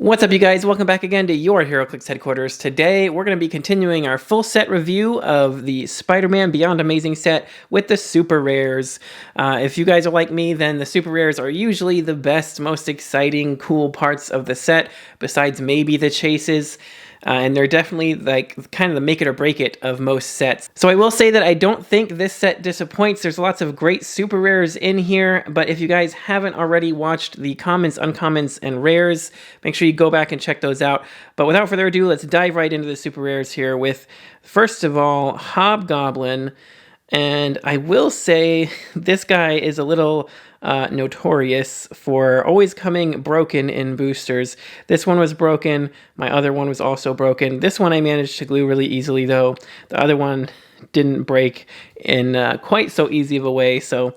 What's up, you guys? Welcome back again to your Heroclix headquarters. Today, we're going to be continuing our full set review of the Spider-Man Beyond Amazing set with the super rares. If you guys are like me, then the super rares are usually the best, most exciting, cool parts of the set, besides maybe the chases. And they're definitely like kind of the make it or break it of most sets. So I will say that I don't think this set disappoints. There's lots of great super rares in here, but if you guys haven't already watched the commons, uncommons, and rares, make sure you go back and check those out. But without further ado, let's dive right into the super rares here with, first of all, Hobgoblin. And I will say this guy is a little notorious for always coming broken in boosters. This one was broken. My other one was also broken. This one I managed to glue really easily, though. The other one didn't break in quite so easy of a way. So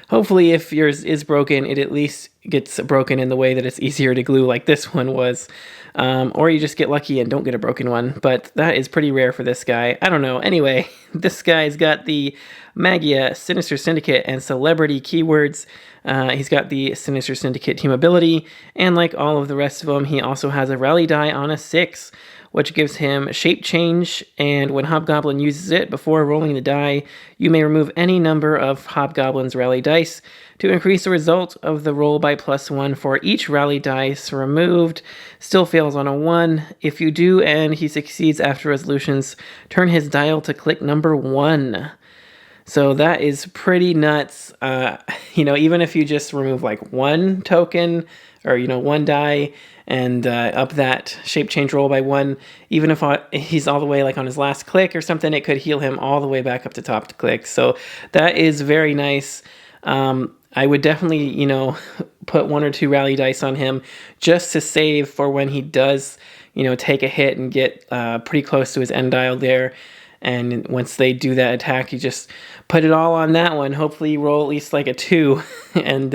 hopefully if yours is broken, it at least gets broken in the way that it's easier to glue like this one was. Or you just get lucky and don't get a broken one. But that is pretty rare for this guy. I don't know. Anyway, this guy's got the Magia, Sinister Syndicate, and Celebrity keywords. He's got the Sinister Syndicate team ability, and like all of the rest of them, he also has a rally die on a 6, which gives him shape change, and when Hobgoblin uses it before rolling the die, you may remove any number of Hobgoblin's rally dice to increase the result of the roll by +1 for each rally dice removed. Still fails on a 1. If you do and he succeeds after resolutions, turn his dial to click number 1. So that is pretty nuts. Even if you just remove like one token or, one die and up that shape change roll by 1, even if he's all the way like on his last click or something, it could heal him all the way back up to top to click. So that is very nice. I would definitely, put 1 or 2 rally dice on him just to save for when he does, take a hit and get pretty close to his end dial there. And once they do that attack, you just put it all on that one. Hopefully you roll at least like a 2 and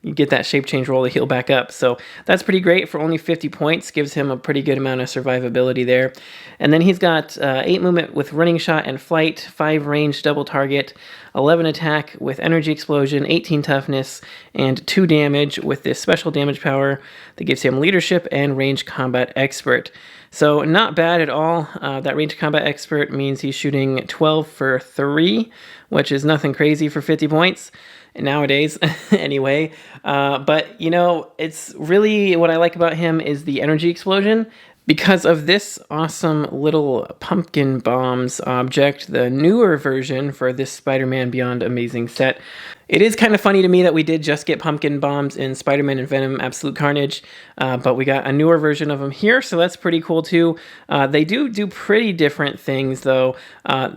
you get that shape change roll to heal back up. So that's pretty great for only 50 points. Gives him a pretty good amount of survivability there. And then he's got 8 movement with running shot and flight, 5 range double target, 11 attack with energy explosion, 18 toughness, and 2 damage with this special damage power that gives him leadership and range combat expert. So not bad at all. That range combat expert means he's shooting 12 for 3, which is nothing crazy for 50 points nowadays anyway. But it's really what I like about him is the energy explosion. Because of this awesome little pumpkin bombs object, the newer version for this Spider-Man Beyond Amazing set. It is kind of funny to me that we did just get pumpkin bombs in Spider-Man and Venom Absolute Carnage, but we got a newer version of them here, so that's pretty cool too. They do pretty different things though.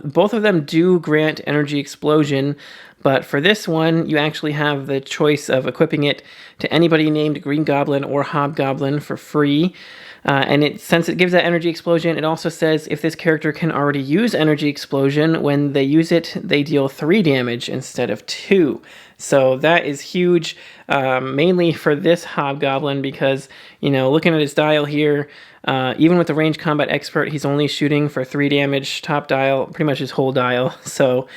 Both of them do grant energy explosion, but for this one, you actually have the choice of equipping it to anybody named Green Goblin or Hobgoblin for free. And since it gives that energy explosion, it also says if this character can already use energy explosion, when they use it, they deal 3 damage instead of 2. So that is huge, mainly for this Hobgoblin because, looking at his dial here, even with the range combat expert, he's only shooting for 3 damage top dial, pretty much his whole dial. So,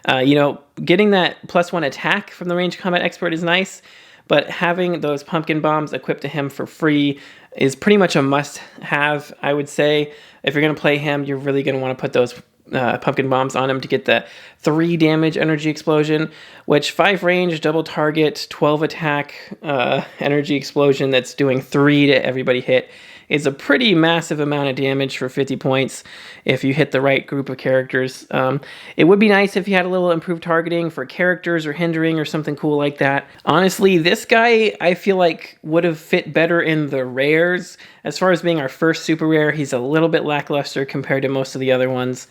getting that +1 attack from the range combat expert is nice, but having those pumpkin bombs equipped to him for free is pretty much a must-have, I would say. If you're going to play him, you're really going to want to put those pumpkin bombs on him to get the 3 damage energy explosion, which 5 range, double target, 12 attack energy explosion that's doing 3 to everybody hit is a pretty massive amount of damage for 50 points if you hit the right group of characters. It would be nice if you had a little improved targeting for characters or hindering or something cool like that. Honestly, this guy I feel like would have fit better in the rares. As far as being our first super rare, he's a little bit lackluster compared to most of the other ones.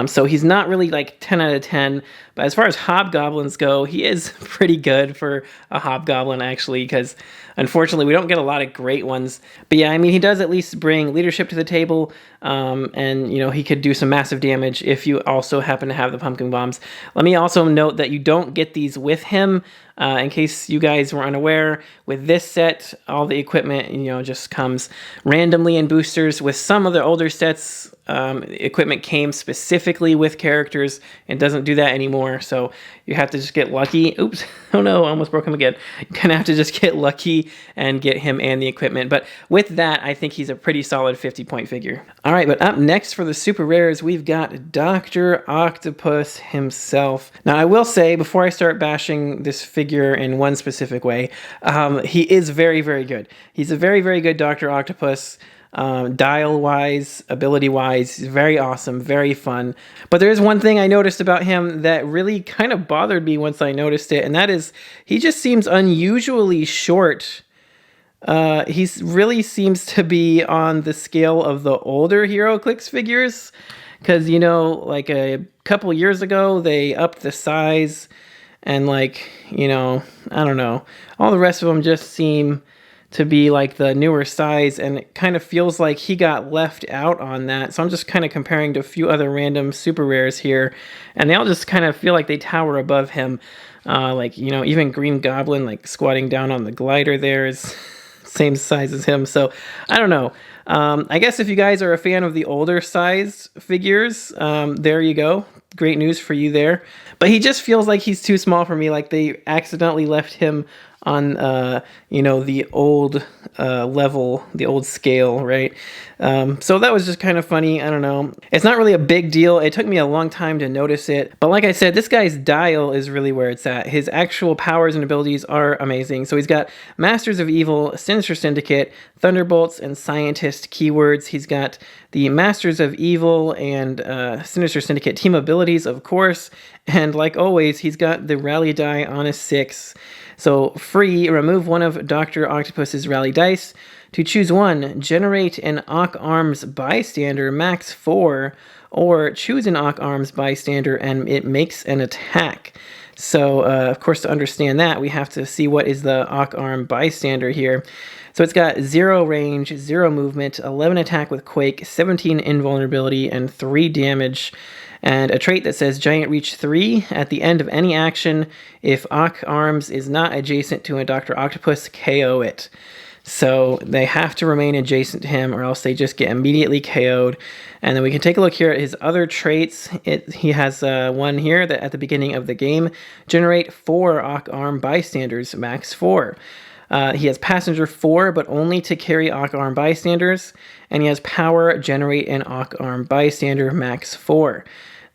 So he's not really like 10 out of 10, but as far as Hobgoblins go, he is pretty good for a Hobgoblin actually, because unfortunately we don't get a lot of great ones. But yeah, I mean, he does at least bring leadership to the table, and he could do some massive damage if you also happen to have the pumpkin bombs. Let me also note that you don't get these with him. In case you guys were unaware, with this set, all the equipment, just comes randomly in boosters. With some of the older sets, equipment came specifically with characters and doesn't do that anymore. So you have to just get lucky. Oops. Oh no, I almost broke him again. You're going to have to just get lucky and get him and the equipment. But with that, I think he's a pretty solid 50-point figure. All right, but up next for the super rares, we've got Dr. Octopus himself. Now, I will say, before I start bashing this figure in one specific way, he is very, very good. He's a very, very good Dr. Octopus. Dial-wise, ability-wise, he's very awesome, very fun. But there is one thing I noticed about him that really kind of bothered me once I noticed it, and that is he just seems unusually short. He really seems to be on the scale of the older Heroclix figures, because, you know, like a couple years ago, they upped the size, and like, you know, I don't know, all the rest of them just seem to be like the newer size, and it kind of feels like he got left out on that. So I'm just kind of comparing to a few other random super rares here, and they all just kind of feel like they tower above him. Like, you know, even Green Goblin, like squatting down on the glider there, is same size as him. So I don't know. I guess if you guys are a fan of the older size figures, there you go. Great news for you there. But he just feels like he's too small for me. Like they accidentally left him on, you know, the old level, the old scale, right? So that was just kind of funny. I don't know. It's not really a big deal. It took me a long time to notice it. But like I said, this guy's dial is really where it's at. His actual powers and abilities are amazing. So he's got Masters of Evil, Sinister Syndicate, Thunderbolts, and Scientist keywords. He's got the Masters of Evil and Sinister Syndicate team abilities, of course. And like always, he's got the rally die on a 6. So free, remove one of Dr. Octopus's rally dice. To choose one, generate an Ock Arms bystander, max 4, or choose an Ock Arms bystander and it makes an attack. So, of course, to understand that, we have to see what is the Ock Arm bystander here. So it's got 0 range, 0 movement, 11 attack with Quake, 17 invulnerability, and 3 damage. And a trait that says Giant Reach 3 at the end of any action. If Ock Arms is not adjacent to a Dr. Octopus, KO it. So they have to remain adjacent to him or else they just get immediately KO'd. And then we can take a look here at his other traits. He has one here that at the beginning of the game, generate 4 Ock Arm bystanders, max 4. He has Passenger 4, but only to carry Ock Arm bystanders. And he has Power, generate an Ock Arm bystander, max 4.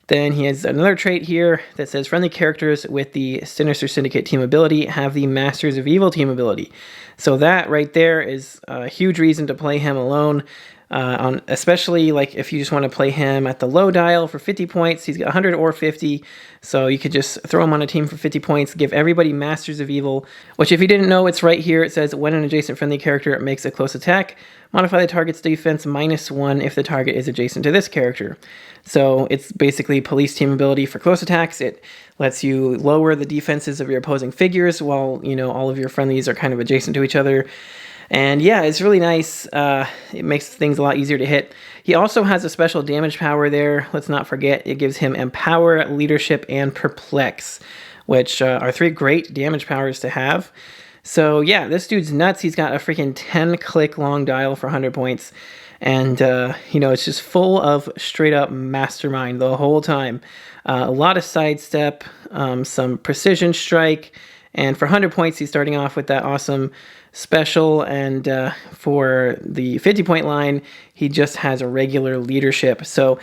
Then he has another trait here that says friendly characters with the Sinister Syndicate team ability have the Masters of Evil team ability. So that right there is a huge reason to play him alone. Especially like if you just want to play him at the low dial for 50 points. He's got 100 or 50, so you could just throw him on a team for 50 points, give everybody Masters of Evil, which if you didn't know, it's right here. It says when an adjacent friendly character makes a close attack, modify the target's defense -1 if the target is adjacent to this character. So it's basically police team ability for close attacks. It lets you lower the defenses of your opposing figures while, you know, all of your friendlies are kind of adjacent to each other. And yeah, it's really nice. It makes things a lot easier to hit. He also has a special damage power there. Let's not forget, it gives him Empower, Leadership, and Perplex, which are 3 great damage powers to have. So yeah, this dude's nuts. He's got a freaking 10-click long dial for 100 points. And, you know, it's just full of straight-up mastermind the whole time. A lot of sidestep, some precision strike, and for 100 points, he's starting off with that awesome special, and for the 50-point line, he just has a regular leadership. So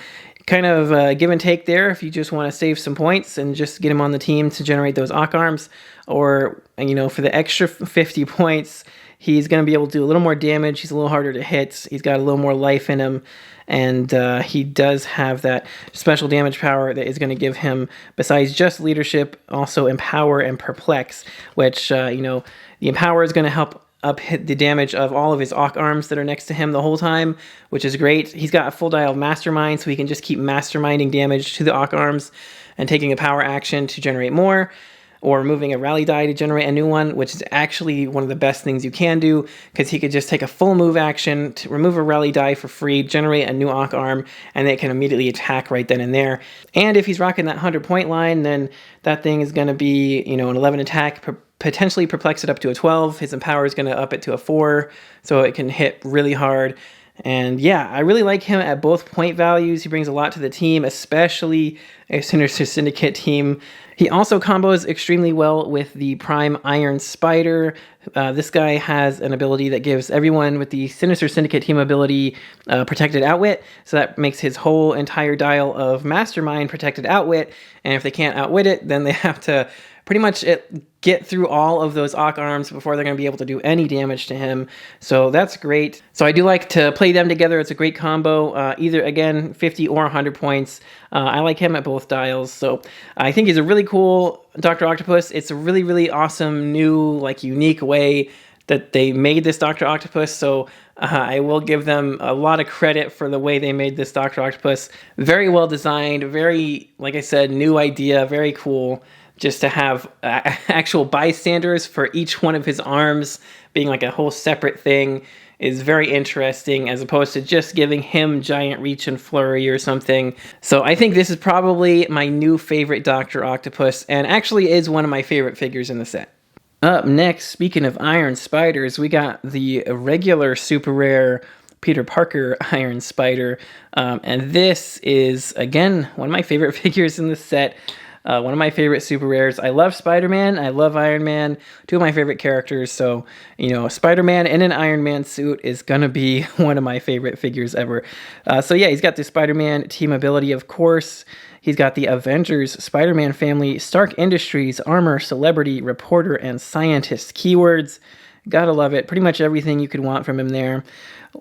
kind of give and take there if you just want to save some points and just get him on the team to generate those Ock Arms, or, you know, for the extra 50 points, he's going to be able to do a little more damage. He's a little harder to hit. He's got a little more life in him. And he does have that special damage power that is going to give him, besides just leadership, also Empower and Perplex, which, you know, the Empower is going to help up hit the damage of all of his Ock Arms that are next to him the whole time, which is great. He's got a full dial of Mastermind, so he can just keep masterminding damage to the Ock Arms and taking a power action to generate more, or removing a rally die to generate a new one, which is actually one of the best things you can do, because he could just take a full move action to remove a rally die for free, generate a new Ock Arm, and they can immediately attack right then and there. And if he's rocking that 100-point line, then that thing is going to be, you know, an 11 attack, potentially perplex it up to a 12. His Empower is going to up it to a 4, so it can hit really hard. And yeah, I really like him at both point values. He brings a lot to the team, especially a Sinister Syndicate team. He also combos extremely well with the Prime Iron Spider. This guy has an ability that gives everyone with the Sinister Syndicate team ability Protected Outwit. So that makes his whole entire dial of Mastermind Protected Outwit. And if they can't outwit it, then they have to pretty much get through all of those Ock arms before they're going to be able to do any damage to him. So that's great. So I do like to play them together. It's a great combo. Either, again, 50 or 100 points. I like him at both dials. So I think he's a really cool Dr. Octopus. It's a really, really awesome, new, like, unique way that they made this Dr. Octopus. So I will give them a lot of credit for the way they made this Dr. Octopus. Very well designed, very, like I said, new idea, very cool. Just to have actual bystanders for each one of his arms being like a whole separate thing is very interesting, as opposed to just giving him giant reach and flurry or something. So I think this is probably my new favorite Dr. Octopus, and actually is one of my favorite figures in the set. Up next, speaking of Iron Spiders, we got the regular super rare Peter Parker Iron Spider, and this is, again, one of my favorite figures in the set. One of my favorite super rares. I love Spider-Man. I love Iron Man. Two of my favorite characters. So, you know, Spider-Man in an Iron Man suit is going to be one of my favorite figures ever. So yeah, he's got the Spider-Man team ability, of course. He's got the Avengers, Spider-Man family, Stark Industries, armor, celebrity, reporter, and scientist keywords. Gotta love it. Pretty much everything you could want from him there.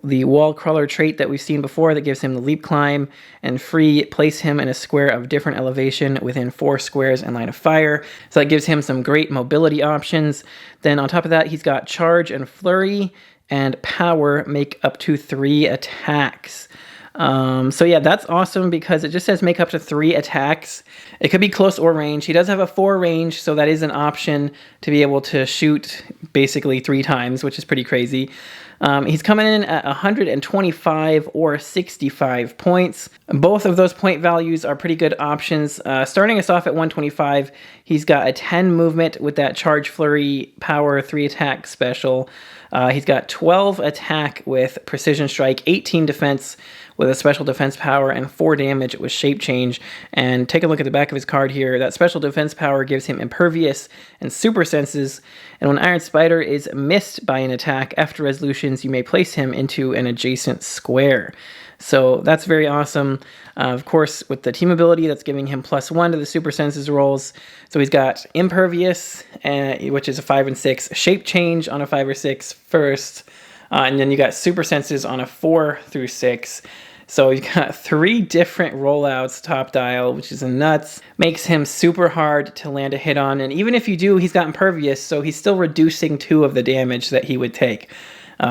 The wall crawler trait that we've seen before that gives him the leap climb, and free place him in a square of different elevation within 4 squares and line of fire. So that gives him some great mobility options. Then on top of that, he's got charge and flurry, and power make up to 3 attacks. So yeah, that's awesome because it just says make up to 3 attacks. It could be close or range. He does have a 4 range, so that is an option to be able to shoot basically 3 times, which is pretty crazy. He's coming in at 125 or 65 points. Both of those point values are pretty good options. Starting us off at 125, he's got a 10 movement with that charge, flurry, power, 3 attack special. He's got 12 attack with precision strike, 18 defense with a special defense power, and 4 damage with shape change. And take a look at the back of his card here. That special defense power gives him impervious and super senses. And when Iron Spider is missed by an attack after resolutions, you may place him into an adjacent square. So that's very awesome. Of course, with the team ability, that's giving him +1 to the super senses rolls. So he's got impervious, which is a 5 and 6, shape change on a 5 or 6 first, and then you got super senses on a 4 through 6. So you've got 3 different rollouts top dial, which is nuts. Makes him super hard to land a hit on. And even if you do, he's got impervious, so he's still reducing 2 of the damage that he would take.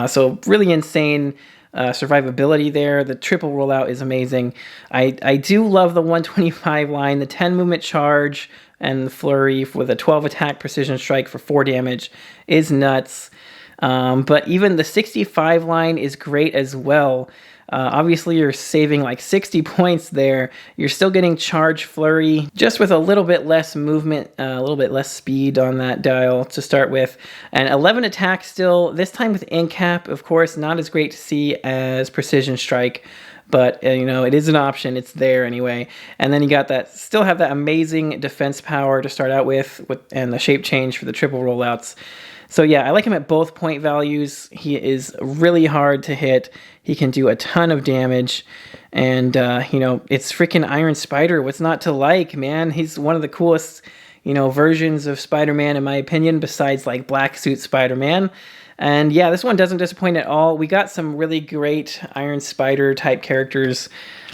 So really insane survivability there. The triple rollout is amazing. I do love the 125 line, the 10 movement charge and the flurry with a 12 attack precision strike for 4 damage is nuts. But even the 65 line is great as well. Obviously, you're saving like 60 points there. You're still getting charge flurry, just with a little bit less movement, a little bit less speed on that dial to start with. And 11 attack still, this time with ink cap, of course, not as great to see as precision strike. But, you know, it is an option. It's there anyway. And then you got that, still have that amazing defense power to start out with and the shape change for the triple rollouts. So yeah, I like him at both point values. He is really hard to hit. He can do a ton of damage. And, you know, it's freaking Iron Spider. What's not to like, man? He's one of the coolest, you know, versions of Spider-Man, in my opinion, besides, like, Black Suit Spider-Man. And yeah, this one doesn't disappoint at all. We got some really great Iron Spider type characters.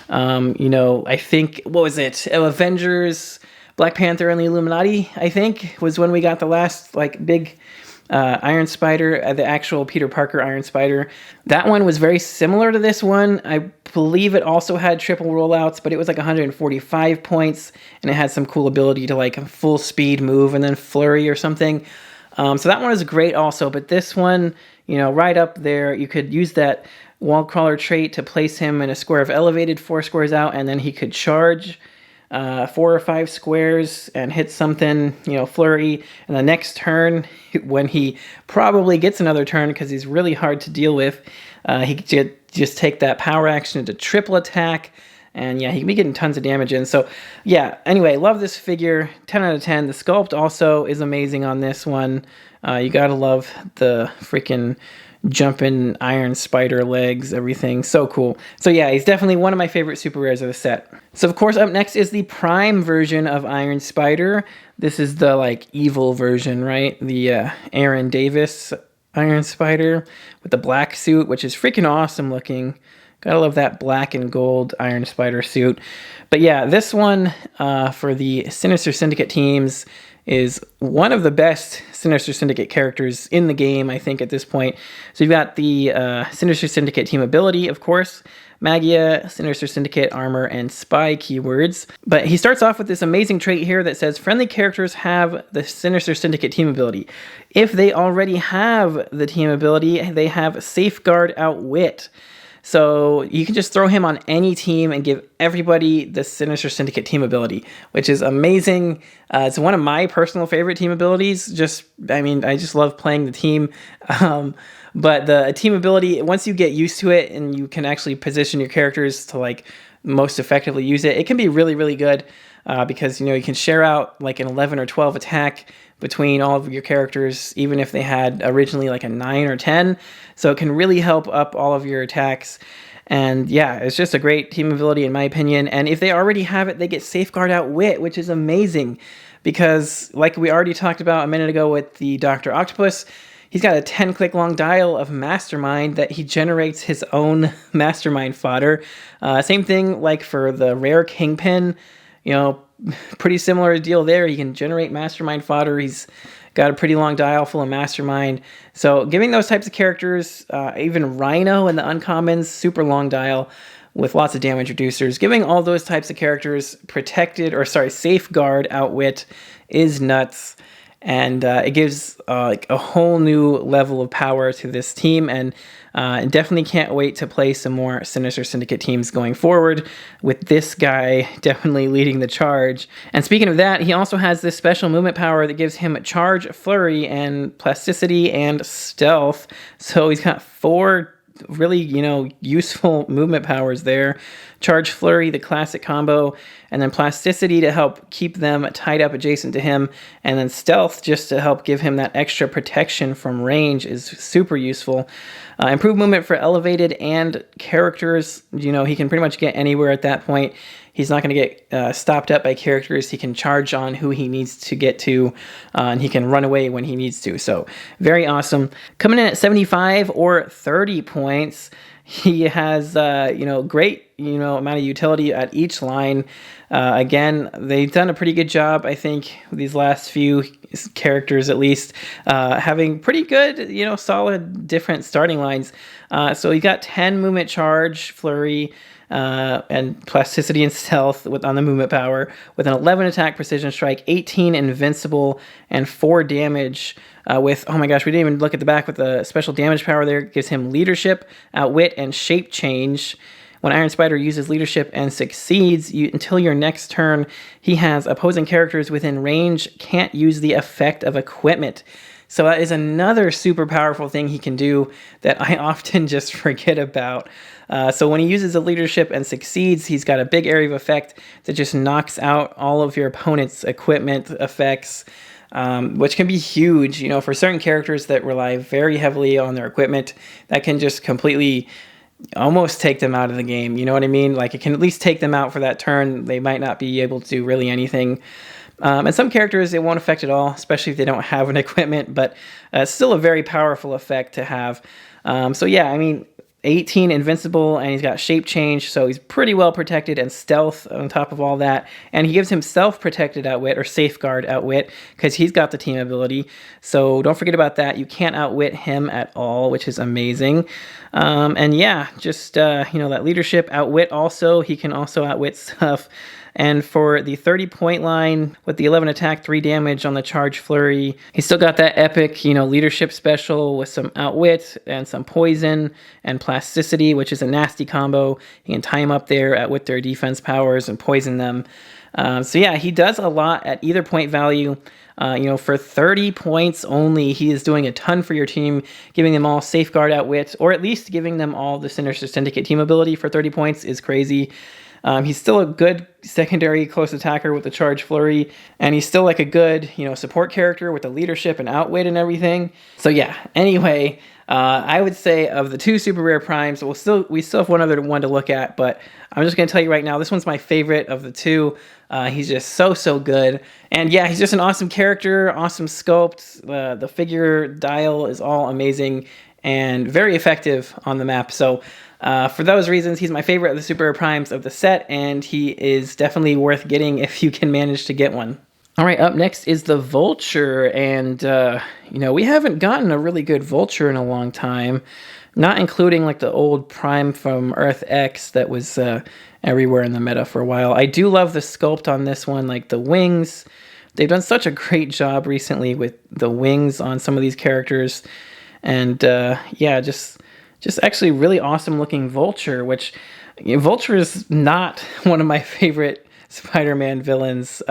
You know, I think, what was it? Avengers, Black Panther, and the Illuminati, I think, was when we got the last, like, big Iron Spider, the actual Peter Parker Iron Spider. That one was very similar to this one. I believe it also had triple rollouts, but it was like 145 points, and it had some cool ability to like full speed move and then flurry or something. So that one is great also, but this one, you know, right up there, you could use that wall crawler trait to place him in a square of elevated 4 squares out, and then he could charge 4 or 5 squares and hit something, you know, flurry. And the next turn, when he probably gets another turn because he's really hard to deal with, he could just take that power action into triple attack. And yeah, he can be getting tons of damage in. So yeah, anyway, love this figure. 10 out of 10. The sculpt also is amazing on this one. You gotta love the freaking jumping iron spider legs, everything. So cool. So yeah, he's definitely one of my favorite super rares of the set. So of course, up next is the Prime version of Iron Spider. This is the like evil version, right? The Aaron Davis Iron Spider with the black suit, which is freaking awesome looking. Gotta love that black and gold Iron Spider suit. But yeah, this one for the Sinister Syndicate teams is one of the best Sinister Syndicate characters in the game, I think, at this point. So you've got the Sinister Syndicate team ability, of course, Magia, Sinister Syndicate, Armor, and Spy keywords. But he starts off with this amazing trait here that says, friendly characters have the Sinister Syndicate team ability. If they already have the team ability, they have Safeguard Outwit. So you can just throw him on any team and give everybody the Sinister Syndicate team ability, which is amazing. It's one of my personal favorite team abilities. I just love playing the team. But the team ability, once you get used to it and you can actually position your characters to like most effectively use it, it can be really, really good because, you can share out like an 11 or 12 attack between all of your characters, even if they had originally like a 9 or 10. So it can really help up all of your attacks. And yeah, it's just a great team ability in my opinion. And if they already have it, they get Safeguard Outwit, which is amazing because like we already talked about a minute ago with the Dr. Octopus, he's got a 10-click long dial of Mastermind that he generates his own Mastermind fodder. Same thing like for the rare Kingpin, pretty similar deal there. He can generate Mastermind fodder. He's got a pretty long dial full of Mastermind. So giving those types of characters, even Rhino and the uncommons, super long dial with lots of damage reducers. Giving all those types of characters Safeguard Outwit is nuts. And it gives like a whole new level of power to this team, and definitely can't wait to play some more Sinister Syndicate teams going forward with this guy definitely leading the charge. And speaking of that, he also has this special movement power that gives him Charge, Flurry, and Plasticity and Stealth. So he's got 4 really, useful movement powers there. Charge, Flurry, the classic combo, and then Plasticity to help keep them tied up adjacent to him, and then Stealth just to help give him that extra protection from range is super useful. Improved movement for elevated and characters. He can pretty much get anywhere at that point. He's not going to get stopped up by characters. He can charge on who he needs to get to, and he can run away when he needs to. So very awesome. Coming in at 75 or 30 points, he has great amount of utility at each line. Again, they've done a pretty good job, I think, these last few characters at least, having pretty good, solid different starting lines. So you got 10 movement, charge, flurry, and plasticity and stealth on the movement power, with an 11 attack, precision strike, 18 invincible, and 4 damage. With, oh my gosh, we didn't even look at the back with the special damage power there. It gives him leadership, outwit, and shape change. When Iron Spider uses leadership and succeeds, until your next turn, he has opposing characters within range can't use the effect of equipment. So that is another super powerful thing he can do that I often just forget about. So when he uses the leadership and succeeds, he's got a big area of effect that just knocks out all of your opponent's equipment effects, which can be huge, for certain characters that rely very heavily on their equipment. That can just completely almost take them out of the game. You know what I mean? Like, it can at least take them out for that turn. They might not be able to do really anything. And some characters, it won't affect at all, especially if they don't have an equipment, but it's still a very powerful effect to have. So yeah, 18 invincible, and he's got shape change, so he's pretty well protected, and stealth on top of all that. And he gives himself protected outwit, or safeguard outwit, because he's got the team ability. So don't forget about that. You can't outwit him at all, which is amazing. And yeah, just that leadership outwit also. He can also outwit stuff. And for the 30-point line with the 11 attack, 3 damage on the charge flurry, he's still got that epic, leadership special with some outwit and some poison and plasticity, which is a nasty combo. He can tie them up there with their defense powers and poison them. So yeah, he does a lot at either point value. For 30 points only, he is doing a ton for your team, giving them all Safeguard, Outwit, or at least giving them all the Sinister Syndicate team ability for 30 points is crazy. He's still a good secondary close attacker with the Charge Flurry, and he's still like a good, support character with the leadership and outwit and everything. So yeah, anyway, I would say of the 2 super rare primes, we still have one other one to look at, but I'm just going to tell you right now, this one's my favorite of the 2. He's just so good. And yeah, he's just an awesome character, awesome sculpt. The figure dial is all amazing and very effective on the map. So for those reasons, he's my favorite of the super rare primes of the set, and he is definitely worth getting if you can manage to get one. All right, up next is the Vulture, and we haven't gotten a really good Vulture in a long time, not including like the old Prime from Earth X that was everywhere in the meta for a while. I do love the sculpt on this one, like the wings. They've done such a great job recently with the wings on some of these characters, and just actually really awesome looking Vulture, which Vulture is not one of my favorite Spider-Man villains.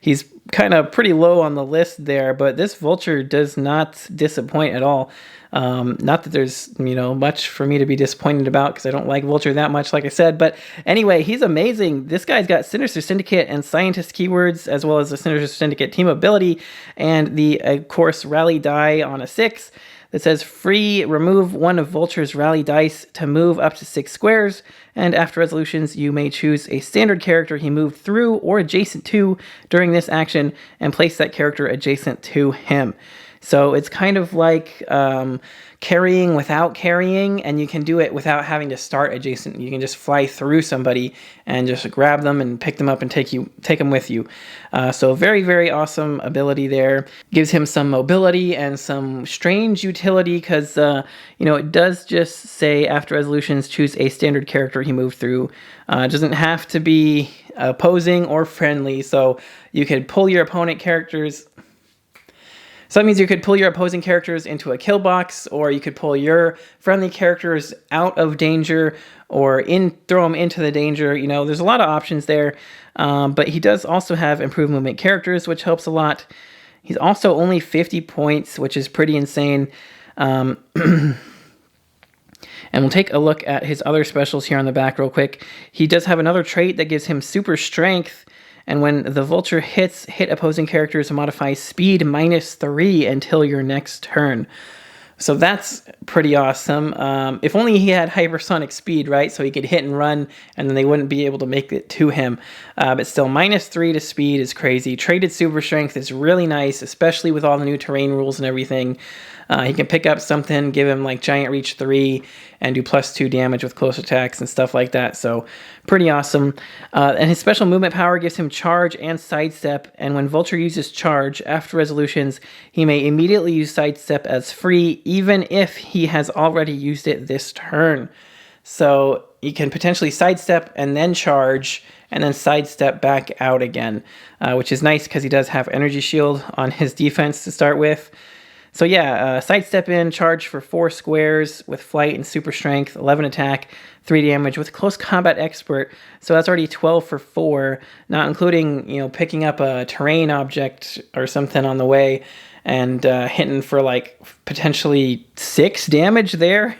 He's kind of pretty low on the list there, but this Vulture does not disappoint at all. Not that there's, much for me to be disappointed about because I don't like Vulture that much, like I said. But anyway, he's amazing. This guy's got Sinister Syndicate and Scientist keywords, as well as the Sinister Syndicate team ability, and the, of course, Rally die on a 6 that says free, remove one of Vulture's Rally dice to move up to 6 squares, and after resolutions, you may choose a standard character he moved through or adjacent to during this action and place that character adjacent to him. So it's kind of like carrying without carrying, and you can do it without having to start adjacent. You can just fly through somebody and just grab them and pick them up and take them with you. So very, very awesome ability there. Gives him some mobility and some strange utility because, it does just say after resolutions, choose a standard character he moved through. It doesn't have to be opposing or friendly, so you could pull your opponent characters. So that means you could pull your opposing characters into a kill box, or you could pull your friendly characters out of danger, or throw them into the danger. There's a lot of options there, but he does also have improved movement characters, which helps a lot. He's also only 50 points, which is pretty insane. And we'll take a look at his other specials here on the back real quick. He does have another trait that gives him super strength, and when the Vulture hit opposing characters, modifies speed -3 until your next turn. So that's pretty awesome. If only he had hypersonic speed, right? So he could hit and run, and then they wouldn't be able to make it to him. But still, -3 to speed is crazy. Traded super strength is really nice, especially with all the new terrain rules and everything. He can pick up something, give him like Giant Reach 3, and do +2 damage with close attacks and stuff like that. So pretty awesome. And his special movement power gives him charge and sidestep. And when Vulture uses charge after resolutions, he may immediately use sidestep as free, even if he has already used it this turn. So he can potentially sidestep and then charge, and then sidestep back out again, which is nice because he does have Energy Shield on his defense to start with. So yeah, sidestep in, charge for 4 squares with flight and super strength, 11 attack, 3 damage with close combat expert. So that's already 12 for 4, not including, picking up a terrain object or something on the way and hitting for like potentially 6 damage there.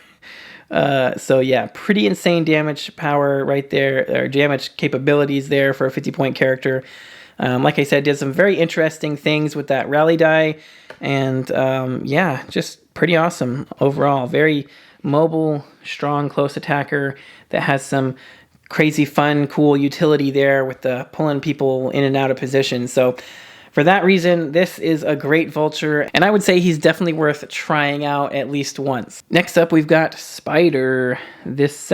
So yeah, pretty insane damage power right there, or damage capabilities there for a 50-point character. Like I said, did some very interesting things with that rally die, and just pretty awesome overall. Very mobile, strong, close attacker that has some crazy fun, cool utility there with the pulling people in and out of position. So for that reason, this is a great Vulture, and I would say he's definitely worth trying out at least once. Next up, we've got Spider, this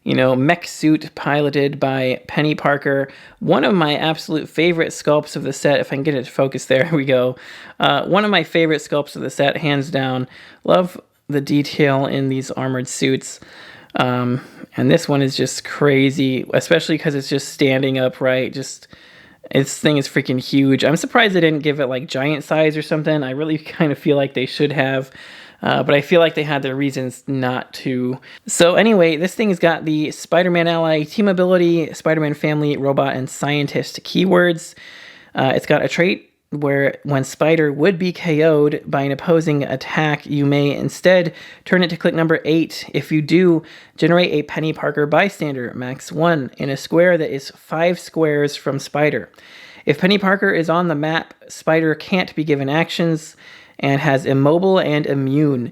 mech suit piloted by Penny Parker. One of my absolute favorite sculpts of the set, if I can get it to focus, there we go. One of my favorite sculpts of the set, hands down. Love the detail in these armored suits. And this one is just crazy, especially because it's just standing upright. This thing is freaking huge. I'm surprised they didn't give it like giant size or something. I really kind of feel like they should have. but I feel like they had their reasons not to. So anyway, this thing's got the Spider-Man ally team ability, Spider-Man family, robot, and scientist keywords. It's got a trait where when Spider would be KO'd by an opposing attack, you may instead turn it to click number 8. If you do, generate a Penny Parker bystander, max 1, in a square that is 5 squares from Spider. If Penny Parker is on the map, Spider can't be given actions and has immobile and immune.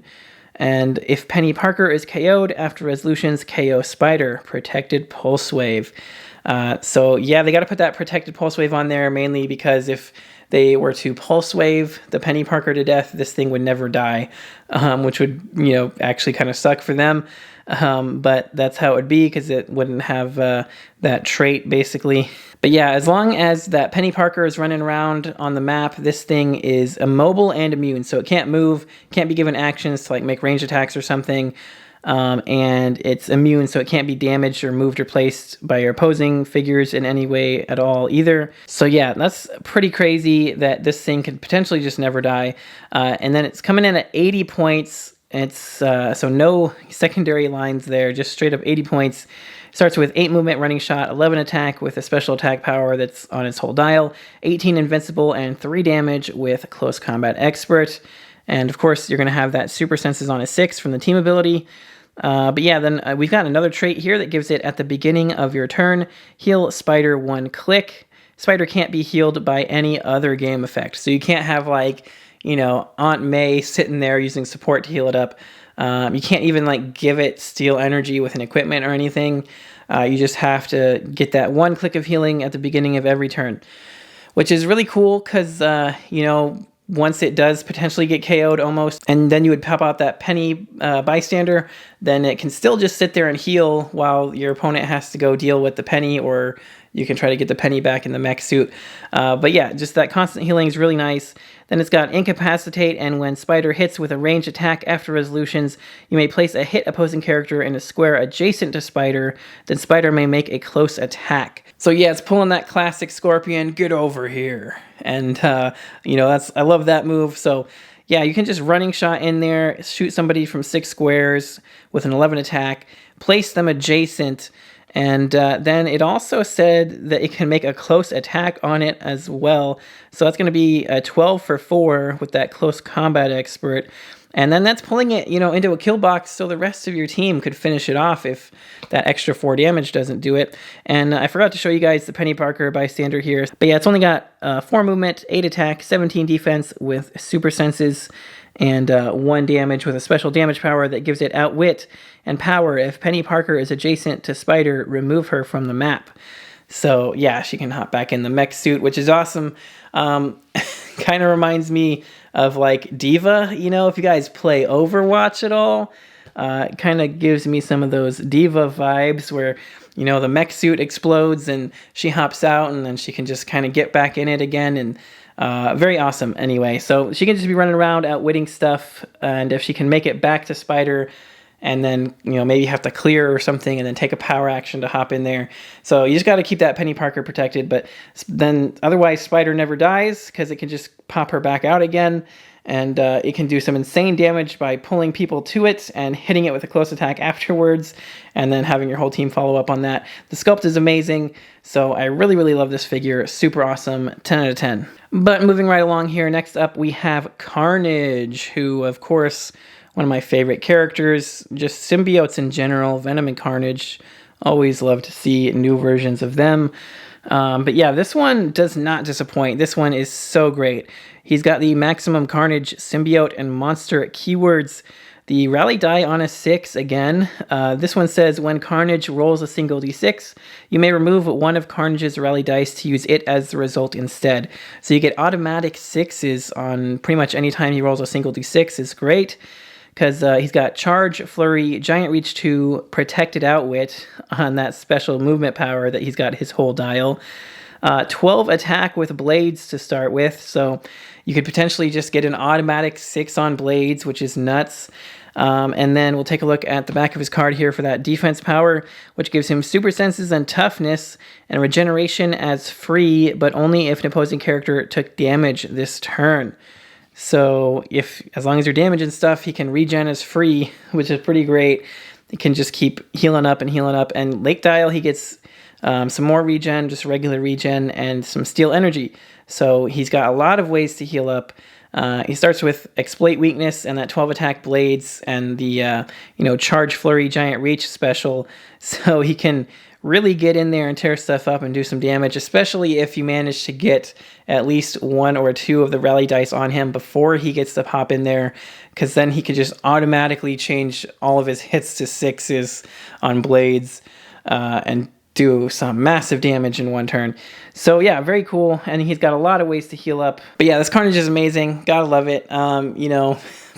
And if Penny Parker is KO'd after resolutions, KO Spider, protected pulse wave. So yeah, they got to put that protected pulse wave on there, mainly because if they were to pulse wave the Penny Parker to death, this thing would never die, which would, actually kind of suck for them. But that's how it would be, because it wouldn't have that trait, basically. But yeah, as long as that Penny Parker is running around on the map, this thing is immobile and immune. So it can't move, can't be given actions to like make ranged attacks or something. And it's immune, so it can't be damaged or moved or placed by your opposing figures in any way at all either. So yeah, that's pretty crazy that this thing could potentially just never die. And then it's coming in at 80 points. It's so no secondary lines there, just straight up 80 points. Starts with 8 movement, running shot, 11 attack with a special attack power that's on its whole dial, 18 invincible, and 3 damage with close combat expert. And of course, you're going to have that super senses on a 6 from the team ability. But yeah, then we've got another trait here that gives it at the beginning of your turn, heal Spider 1 click. Spider can't be healed by any other game effect. So you can't have like, Aunt May sitting there using support to heal it up. You can't even like give it steal energy with an equipment or anything. You just have to get that 1 click of healing at the beginning of every turn, which is really cool because, once it does potentially get KO'd almost, and then you would pop out that Penny bystander, then it can still just sit there and heal while your opponent has to go deal with the Penny, or you can try to get the Penny back in the mech suit. But yeah, just that constant healing is really nice. Then it's got Incapacitate, and when Spider hits with a ranged attack after resolutions, you may place a hit opposing character in a square adjacent to Spider, then Spider may make a close attack. So yeah, it's pulling that classic Scorpion, get over here. And, I love that move. So yeah, you can just running shot in there, shoot somebody from 6 squares with an 11 attack, place them adjacent, and then it also said that it can make a close attack on it as well. So that's going to be a 12 for 4 with that close combat expert. And then that's pulling it, into a kill box so the rest of your team could finish it off if that extra 4 damage doesn't do it. And I forgot to show you guys the Penny Parker bystander here. But yeah, it's only got 4 movement, 8 attack, 17 defense with super senses, and 1 damage with a special damage power that gives it outwit and power. If Penny Parker is adjacent to Spider, remove her from the map. So yeah, she can hop back in the mech suit, which is awesome. Kind of reminds me of like Diva, if you guys play Overwatch at all. It kind of gives me some of those Diva vibes where, the mech suit explodes and she hops out and then she can just kind of get back in it again, and very awesome anyway. So she can just be running around outwitting stuff, and if she can make it back to Spider and then, maybe have to clear or something and then take a power action to hop in there. So you just got to keep that Penny Parker protected, but then otherwise Spider never dies because it can just pop her back out again, and it can do some insane damage by pulling people to it and hitting it with a close attack afterwards, and then having your whole team follow up on that. The sculpt is amazing, so I really, really love this figure. Super awesome, 10 out of 10. But moving right along here, next up we have Carnage, who, of course, one of my favorite characters, just symbiotes in general. Venom and Carnage, always love to see new versions of them. But yeah, this one does not disappoint. This one is so great. He's got the Maximum Carnage symbiote and monster keywords. The rally die on a 6 again. This one says, when Carnage rolls a single d6, you may remove one of Carnage's rally dice to use it as the result instead. So you get automatic 6s on pretty much any time he rolls a single d6 is great. Because he's got Charge, Flurry, Giant Reach 2, Protected Outwit on that special movement power that he's got his whole dial. 12 attack with blades to start with, so you could potentially just get an automatic 6 on blades, which is nuts. And then we'll take a look at the back of his card here for that defense power, which gives him super senses and toughness, and regeneration as free, but only if an opposing character took damage this turn. So as long as you're damaging stuff, he can regen as free, which is pretty great. He can just keep healing up and healing up. And Lake Dial, he gets some more regen, just regular regen, and some steel energy. So he's got a lot of ways to heal up. He starts with Exploit Weakness and that 12 attack blades and the Charge Flurry Giant Reach special. So he can really get in there and tear stuff up and do some damage, especially if you manage to get at least 1 or 2 of the rally dice on him before he gets to pop in there, because then he could just automatically change all of his hits to 6s on blades and do some massive damage in one turn. So yeah, very cool, and he's got a lot of ways to heal up. But yeah, this Carnage is amazing. Gotta love it.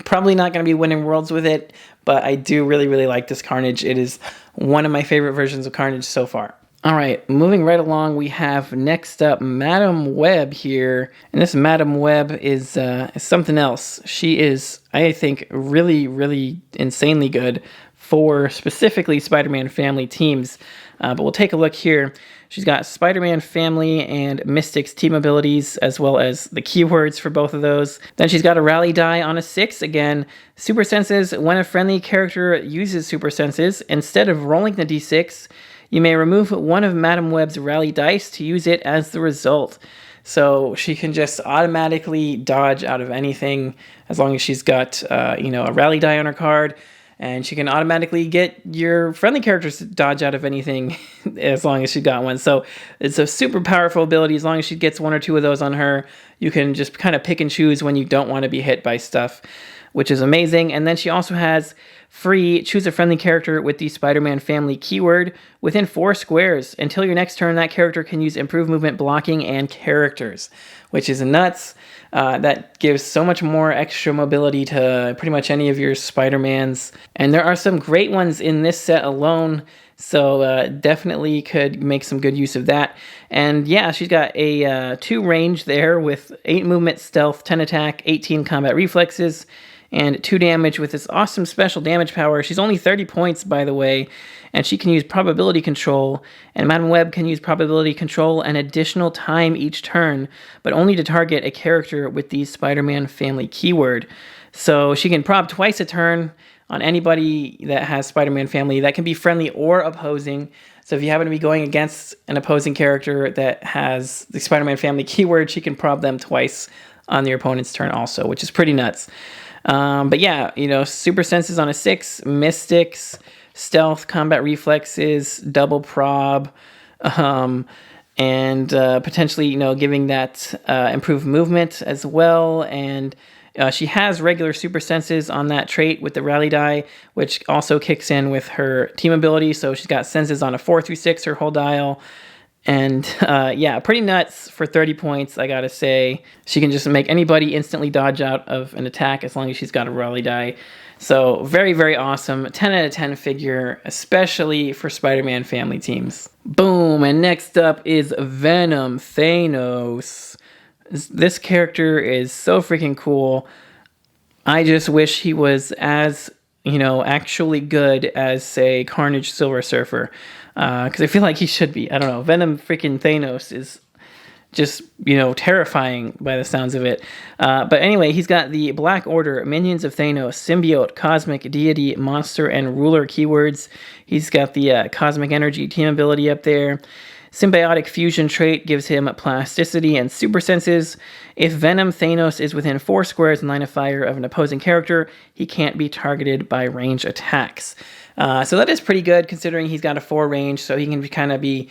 Probably not going to be winning worlds with it, but I do really, really like this Carnage. It is one of my favorite versions of Carnage so far. All right, moving right along, we have next up Madam Webb here. And this Madam Webb is something else. She is, I think, really, really insanely good for specifically Spider-Man family teams. But we'll take a look here. She's got Spider-Man family and Mystics team abilities, as well as the keywords for both of those. Then she's got a rally die on a 6. Again, super senses. When a friendly character uses super senses, instead of rolling the d6, you may remove one of Madam Webb's rally dice to use it as the result. So she can just automatically dodge out of anything as long as she's got a rally die on her card. And she can automatically get your friendly characters to dodge out of anything as long as she got one. So it's a super powerful ability. As long as she gets 1 or 2 of those on her, you can just kind of pick and choose when you don't want to be hit by stuff, which is amazing. And then she also has free choose a friendly character with the Spider-Man family keyword within 4 squares. Until your next turn, that character can use improved movement, blocking, and characters, which is nuts. That gives so much more extra mobility to pretty much any of your Spider-Mans. And there are some great ones in this set alone, so definitely could make some good use of that. And yeah, she's got a 2 range there with 8 movement, stealth, 10 attack, 18 combat reflexes, and 2 damage with this awesome special damage power. She's only 30 points, by the way, and she can use probability control, and Madam Webb can use probability control an additional time each turn, but only to target a character with the Spider-Man family keyword. So she can prob twice a turn on anybody that has Spider-Man family. That can be friendly or opposing. So if you happen to be going against an opposing character that has the Spider-Man family keyword, she can prob them twice on your opponent's turn also, which is pretty nuts. But yeah, super senses on a 6, mystics, stealth, combat reflexes, double prob, and potentially, giving that improved movement as well. And she has regular super senses on that trait with the rally die, which also kicks in with her team ability. So she's got senses on a 4 through 6, her whole dial. And yeah, pretty nuts for 30 points, I gotta say. She can just make anybody instantly dodge out of an attack as long as she's got a rally die. So very, very awesome. 10 out of 10 figure, especially for Spider-Man family teams. Boom, and next up is Venom Thanos. This character is so freaking cool. I just wish he was as, actually good as, say, Carnage Silver Surfer. Because I feel like he should be. I don't know. Venom freaking Thanos is just, terrifying by the sounds of it. But anyway, he's got the Black Order, Minions of Thanos, Symbiote, Cosmic, Deity, Monster, and Ruler keywords. He's got the Cosmic Energy team ability up there. Symbiotic Fusion trait gives him plasticity and super senses. If Venom Thanos is within 4 squares in line of fire of an opposing character, he can't be targeted by range attacks. So that is pretty good considering he's got a 4 range, so he can kind of be,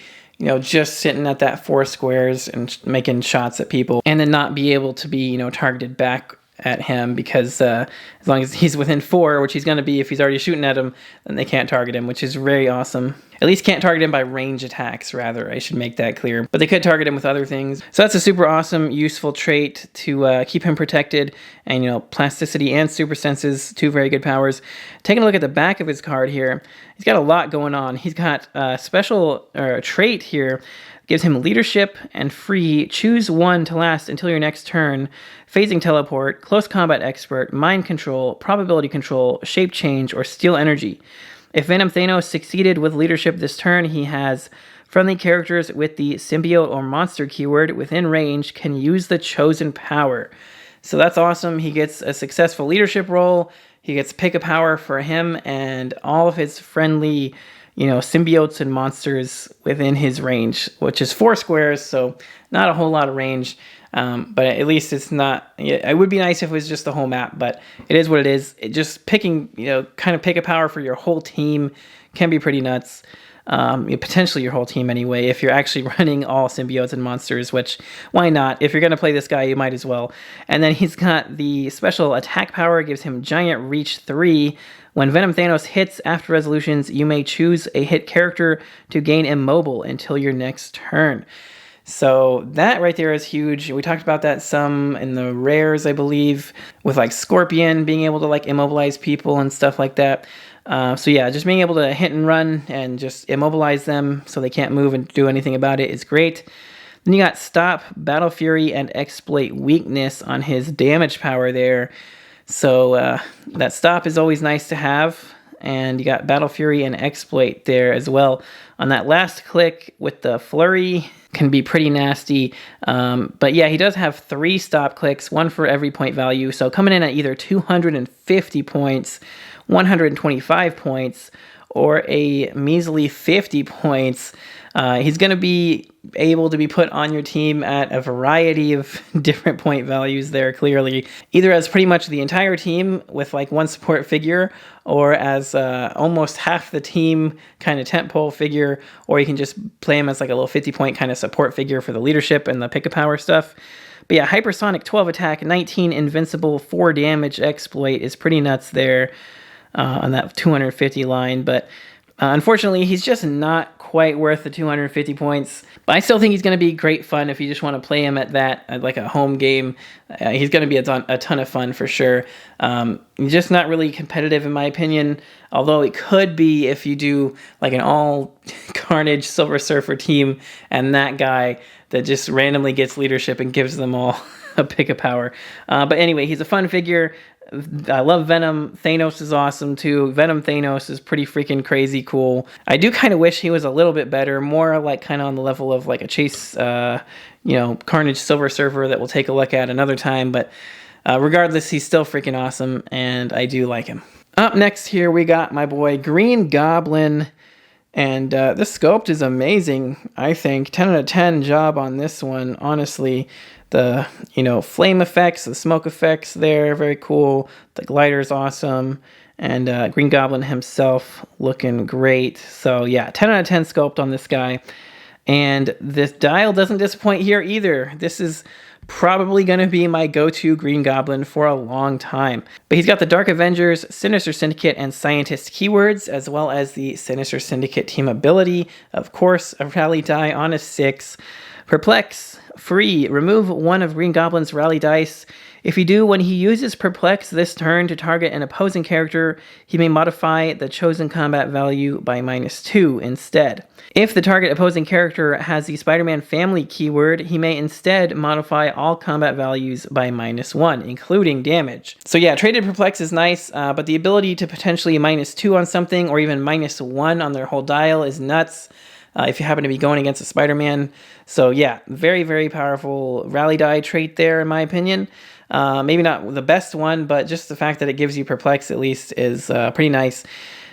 just sitting at that 4 squares and making shots at people and then not be able to be, targeted back at him because as long as he's within 4, which he's going to be if he's already shooting at him, then they can't target him, which is very awesome. At least can't target him by range attacks, rather. I should make that clear. But they could target him with other things. So that's a super awesome, useful trait to keep him protected. And, plasticity and super senses, 2 very good powers. Taking a look at the back of his card here, he's got a lot going on. He's got a special trait here. Gives him leadership and free, choose 1 to last until your next turn, phasing teleport, close combat expert, mind control, probability control, shape change, or steal energy. If Venom Thanos succeeded with leadership this turn, he has friendly characters with the symbiote or monster keyword within range can use the chosen power. So that's awesome. He gets a successful leadership role. He gets pick a power for him and all of his friendly, symbiotes and monsters within his range, which is 4 squares, so not a whole lot of range. But at least it's not. It would be nice if it was just the whole map, but it is what it is. Just picking, kind of pick a power for your whole team can be pretty nuts. Potentially your whole team anyway, if you're actually running all symbiotes and monsters, which, why not? If you're going to play this guy, you might as well. And then he's got the special attack power, gives him Giant Reach 3. When Venom Thanos hits after resolutions, you may choose a hit character to gain immobile until your next turn. So that right there is huge. We talked about that some in the rares, I believe, with like Scorpion being able to like immobilize people and stuff like that. So yeah, just being able to hit and run and just immobilize them so they can't move and do anything about it is great. Then you got Stop, Battle Fury, and Exploit Weakness on his damage power there. So that Stop is always nice to have. And you got Battle Fury and Exploit there as well. On that last click with the Flurry can be pretty nasty. But yeah, he does have 3 stop clicks, 1 for every point value. So coming in at either 250 points, 125 points, or a measly 50 points. He's going to be able to be put on your team at a variety of different point values there, clearly. Either as pretty much the entire team with like 1 support figure, or as almost half the team kind of tentpole figure, or you can just play him as like a little 50-point kind of support figure for the leadership and the pick-a-power stuff. But yeah, Hypersonic 12 attack, 19 invincible, 4 damage exploit is pretty nuts there. On that 250 line, but unfortunately he's just not quite worth the 250 points. But I still think he's going to be great fun if you just want to play him at that, at like a home game. He's going to be a ton of fun for sure. He's just not really competitive in my opinion, although it could be if you do like an all Carnage Silver Surfer team and that guy that just randomly gets leadership and gives them all a pick of power. But anyway, he's a fun figure. I love Venom. Thanos is awesome too. Venom Thanos is pretty freaking crazy cool. I do kind of wish he was a little bit better, more like kind of on the level of like a Chase, Carnage Silver Surfer that we'll take a look at another time. But regardless, he's still freaking awesome, and I do like him. Up next here, we got my boy Green Goblin. And this sculpt is amazing, I think. 10 out of 10 job on this one, honestly. The, flame effects, the smoke effects there, very cool. The glider's awesome. And Green Goblin himself looking great. So yeah, 10 out of 10 sculpt on this guy. And this dial doesn't disappoint here either. This is probably going to be my go-to Green Goblin for a long time. But he's got the Dark Avengers, Sinister Syndicate, and Scientist keywords, as well as the Sinister Syndicate team ability. Of course, a rally die on a 6. Perplex, free. Remove 1 of Green Goblin's rally dice. If you do, when he uses Perplex this turn to target an opposing character, he may modify the chosen combat value by -2 instead. If the target opposing character has the Spider-Man family keyword, he may instead modify all combat values by -1, including damage. So yeah, traded Perplex is nice, but the ability to potentially -2 on something, or even -1 on their whole dial is nuts. If you happen to be going against a Spider-Man. So yeah, very, very powerful rally die trait there, in my opinion. Maybe not the best one, but just the fact that it gives you Perplex at least is pretty nice.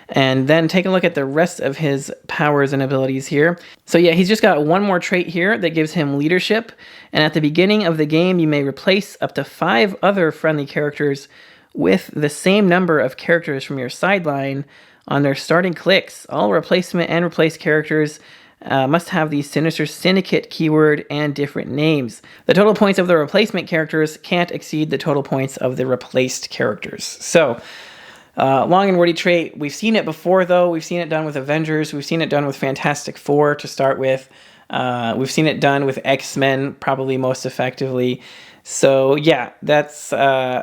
And then take a look at the rest of his powers and abilities here. So yeah, he's just got 1 more trait here that gives him leadership. And at the beginning of the game, you may replace up to 5 other friendly characters with the same number of characters from your sideline on their starting clicks. All replacement and replaced characters must have the Sinister Syndicate keyword and different names. The total points of the replacement characters can't exceed the total points of the replaced characters. So, long and wordy trait. We've seen it before, though. We've seen it done with Avengers. We've seen it done with Fantastic Four to start with. We've seen it done with X-Men, probably most effectively. So, yeah, that's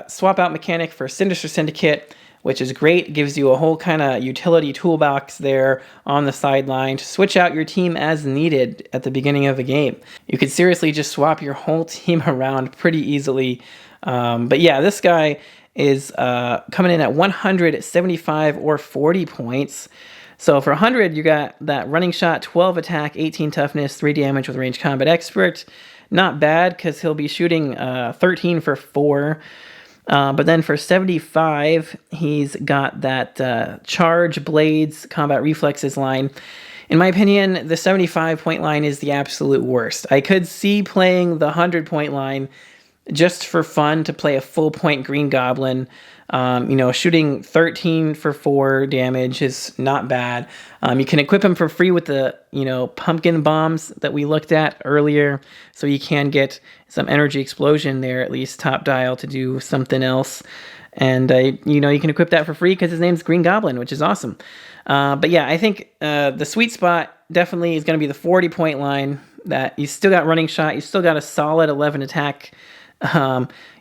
swap out mechanic for Sinister Syndicate, which is great. It gives you a whole kind of utility toolbox there on the sideline to switch out your team as needed at the beginning of a game. You could seriously just swap your whole team around pretty easily. But yeah, this guy is coming in at 175 or 40 points. So for 100, you got that running shot, 12 attack, 18 toughness, 3 damage with range combat expert. not bad because he'll be shooting 13 for 4. But then for 75, he's got that charge, blades, combat reflexes line. In my opinion, the 75-point line is the absolute worst. I could see playing the 100-point line just for fun to play a full point Green Goblin. Shooting 13 for 4 damage is not bad. You can equip him for free with the, pumpkin bombs that we looked at earlier. So you can get some energy explosion there, at least top dial to do something else. And, you can equip that for free because his name's Green Goblin, which is awesome. But yeah, I think the sweet spot definitely is going to be the 40-point line. That you still got running shot. You still got a solid 11 attack.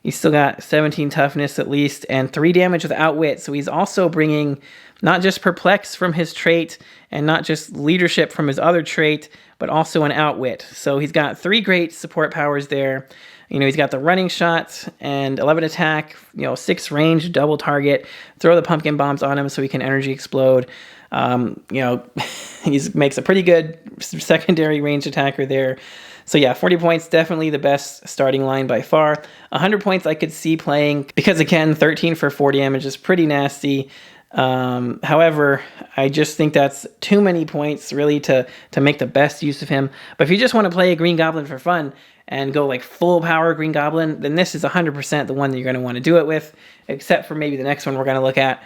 You still got 17 toughness at least, and 3 damage with outwit. So he's also bringing not just perplex from his trait, and not just leadership from his other trait, but also an outwit. So he's got 3 great support powers there. He's got the running shot and 11 attack, 6 range, double target. Throw the pumpkin bombs on him so he can energy explode. He makes a pretty good secondary range attacker there. So yeah, 40 points, definitely the best starting line by far. 100 points I could see playing, because again, 13 for 4 damage is pretty nasty. However, I just think that's too many points really to make the best use of him. But if you just want to play a Green Goblin for fun and go like full power Green Goblin, then this is 100% the one that you're going to want to do it with, except for maybe the next one we're going to look at.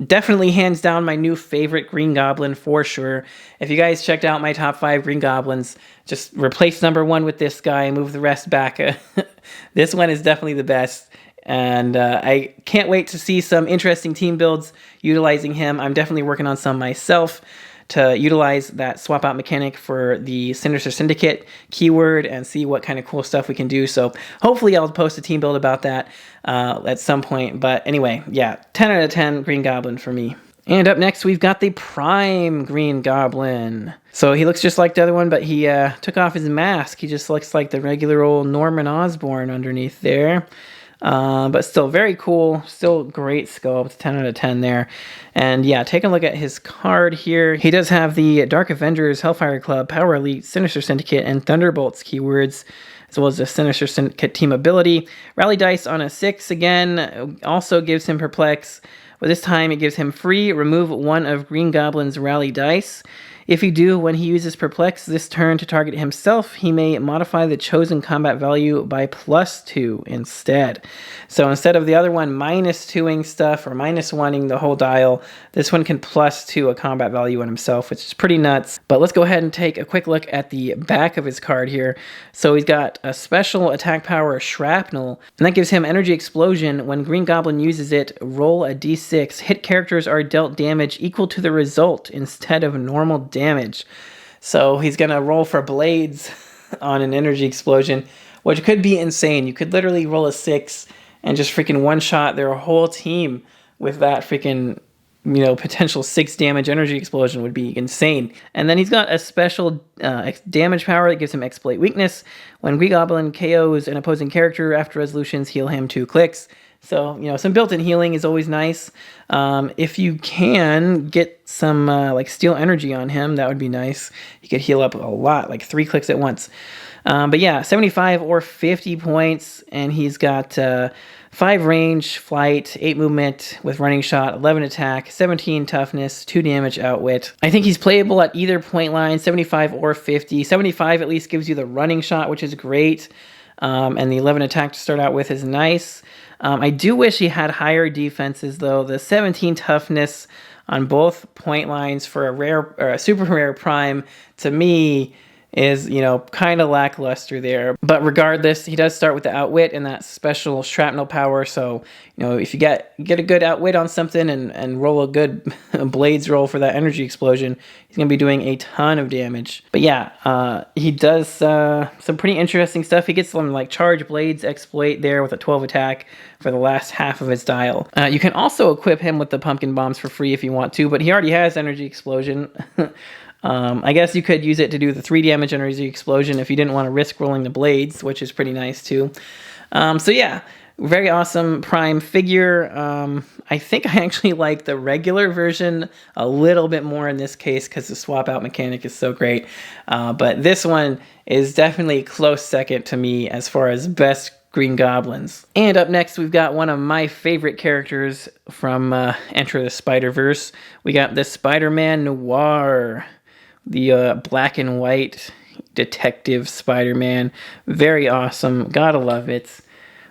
Definitely hands down my new favorite Green Goblin for sure. If you guys checked out my top 5 Green Goblins, just replace number 1 with this guy and move the rest back. This one is definitely the best. And I can't wait to see some interesting team builds utilizing him. I'm definitely working on some myself to utilize that swap out mechanic for the Sinister Syndicate keyword and see what kind of cool stuff we can do. So hopefully I'll post a team build about that at some point. But anyway, yeah, 10 out of 10 Green Goblin for me. And up next, we've got the Prime Green Goblin. So he looks just like the other one, but he took off his mask. He just looks like the regular old Norman Osborn underneath there. But still very cool, still great sculpt, 10 out of 10 there. And yeah, take a look at his card here. He does have the Dark Avengers, Hellfire Club, Power Elite, Sinister Syndicate, and Thunderbolts keywords, as well as the Sinister Syndicate team ability. Rally dice on a 6 again, also gives him perplex, but this time it gives him free remove 1 of Green Goblin's rally dice. If you do, when he uses Perplex this turn to target himself, he may modify the chosen combat value by +2 instead. So instead of the other one -2ing stuff or -1ing the whole dial, this one can +2 a combat value on himself, which is pretty nuts. But let's go ahead and take a quick look at the back of his card here. So he's got a special attack power, Shrapnel, and that gives him Energy Explosion. When Green Goblin uses it, roll a d6. Hit characters are dealt damage equal to the result instead of normal damage. So he's gonna roll for blades on an Energy Explosion, which could be insane. You could literally roll a 6 and just freaking one-shot their whole team with that freaking, potential 6 damage Energy Explosion would be insane. And then he's got a special damage power that gives him Exploit Weakness. When Green Goblin KOs an opposing character after resolutions, heal him 2 clicks. So, some built-in healing is always nice. If you can get some, Steel Energy on him, that would be nice. He could heal up a lot, like 3 clicks at once. But yeah, 75 or 50 points, and he's got 5 range, flight, 8 movement with running shot, 11 attack, 17 toughness, 2 damage outwit. I think he's playable at either point line, 75 or 50. 75 at least gives you the running shot, which is great. And the 11 attack to start out with is nice. I do wish he had higher defenses, though. The 17 toughness on both point lines for a rare or a super rare prime, to me, is, kind of lackluster there. But regardless, he does start with the outwit and that special shrapnel power. So, if you get a good outwit on something and roll a good blades roll for that Energy Explosion, he's going to be doing a ton of damage. But yeah, he does some pretty interesting stuff. He gets some charge blades exploit there with a 12 attack for the last half of his dial. You can also equip him with the pumpkin bombs for free if you want to, but he already has Energy Explosion. I guess you could use it to do the 3 damage Energy Explosion if you didn't want to risk rolling the blades, which is pretty nice too. So yeah, very awesome Prime figure. I think I actually like the regular version a little bit more in this case because the swap out mechanic is so great. But this one is definitely a close second to me as far as best Green Goblins. And up next, we've got one of my favorite characters from Enter the Spider-Verse. We got the SpiderMan Noir, the black and white detective Spider-Man. Very awesome. Gotta love it.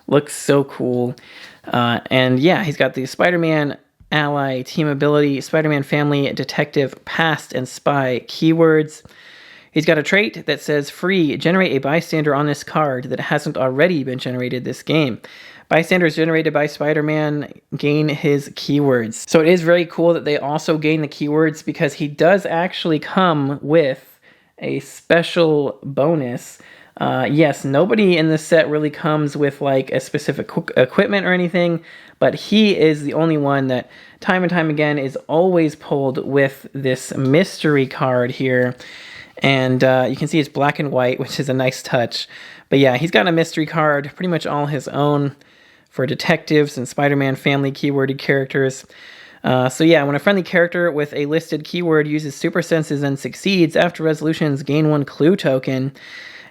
Looks so cool. And yeah, he's got the Spider-Man ally team ability, Spider-Man family, detective, past, and spy keywords. He's got a trait that says free, generate a bystander on this card that hasn't already been generated this game. Bystanders generated by Spider-Man gain his keywords. So it is very cool that they also gain the keywords because he does actually come with a special bonus. Yes, nobody in this set really comes with like a specific equipment or anything, but he is the only one that time and time again is always pulled with this mystery card here. And you can see it's black and white, which is a nice touch. But yeah, he's got a mystery card, pretty much all his own for detectives and Spider-Man family keyworded characters. So yeah, when a friendly character with a listed keyword uses super senses and succeeds after resolutions, gain 1 clue token.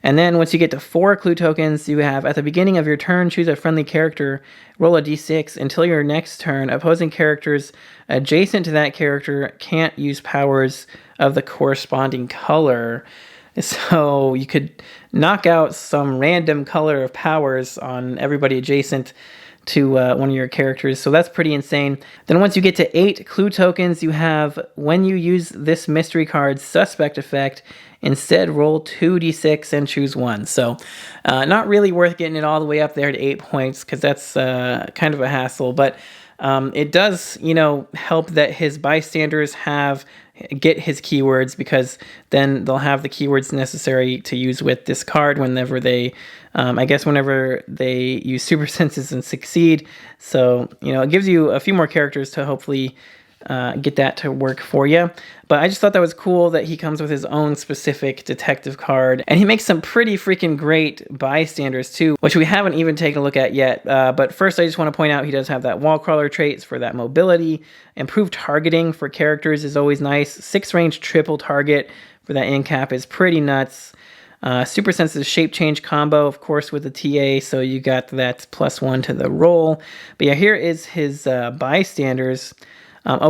And then once you get to 4 clue tokens, you have, at the beginning of your turn, choose a friendly character, roll a d6. Until your next turn, opposing characters adjacent to that character can't use powers of the corresponding color. So you could knock out some random color of powers on everybody adjacent to one of your characters. So that's pretty insane. Then once you get to 8 clue tokens, you have, when you use this mystery card's suspect effect, instead roll 2d6 and choose 1. So not really worth getting it all the way up there to 8 points because that's kind of a hassle. But it does, help that his bystanders get his keywords, because then they'll have the keywords necessary to use with this card whenever they, whenever they use super senses and succeed. So, it gives you a few more characters to hopefully get that to work for you. But I just thought that was cool that he comes with his own specific detective card, and he makes some pretty freaking great bystanders too, which we haven't even taken a look at yet. But first I just want to point out he does have that wall crawler traits for that mobility. Improved targeting for characters is always nice. 6 range triple target for that end cap is pretty nuts. Super sensitive shape change combo, of course, with the TA, so you got that +1 to the roll. But yeah, here is his bystanders.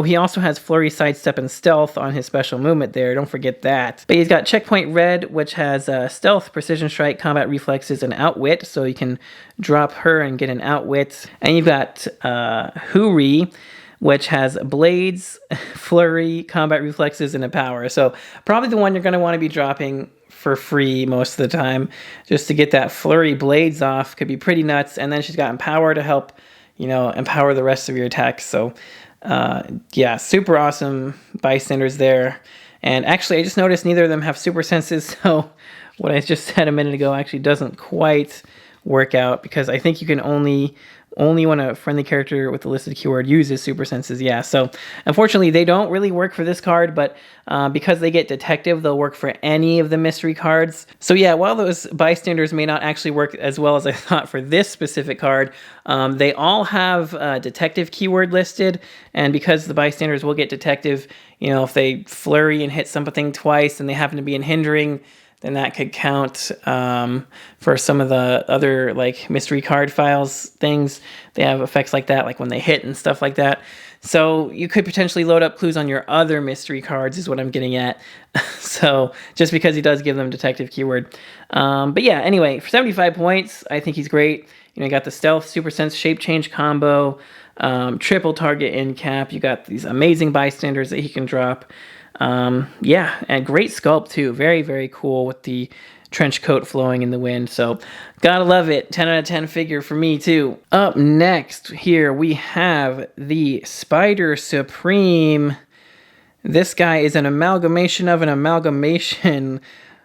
He also has flurry, sidestep, and stealth on his special movement there. Don't forget that. But he's got checkpoint red, which has stealth, precision strike, combat reflexes, and outwit. So you can drop her and get an outwit. And you've got Hoorie, which has blades, flurry, combat reflexes, and a power. So probably the one you're going to want to be dropping for free most of the time, just to get that flurry blades off. Could be pretty nuts. And then she's got empower to help, empower the rest of your attacks. So yeah, super awesome bystanders there. And actually, I just noticed neither of them have super senses, so what I just said a minute ago actually doesn't quite work out, because I think you can only when a friendly character with the listed keyword uses super senses. Yeah, so unfortunately they don't really work for this card, but because they get detective, they'll work for any of the mystery cards. So yeah, while those bystanders may not actually work as well as I thought for this specific card, they all have detective keyword listed, and because the bystanders will get detective, if they flurry and hit something twice and they happen to be in hindering, then that could count for some of the other like mystery card files things. They have effects like that, like when they hit and stuff like that. So you could potentially load up clues on your other mystery cards is what I'm getting at. So just because he does give them detective keyword. But yeah, anyway, for 75 points, I think he's great. You got the stealth, super sense, shape change combo, triple target end cap. You got these amazing bystanders that he can drop. Yeah, and great sculpt too. Very, very cool with the trench coat flowing in the wind. So gotta love it. 10 out of 10 figure for me too. Up next here we have the SpiderSupreme. This guy is an amalgamation of an amalgamation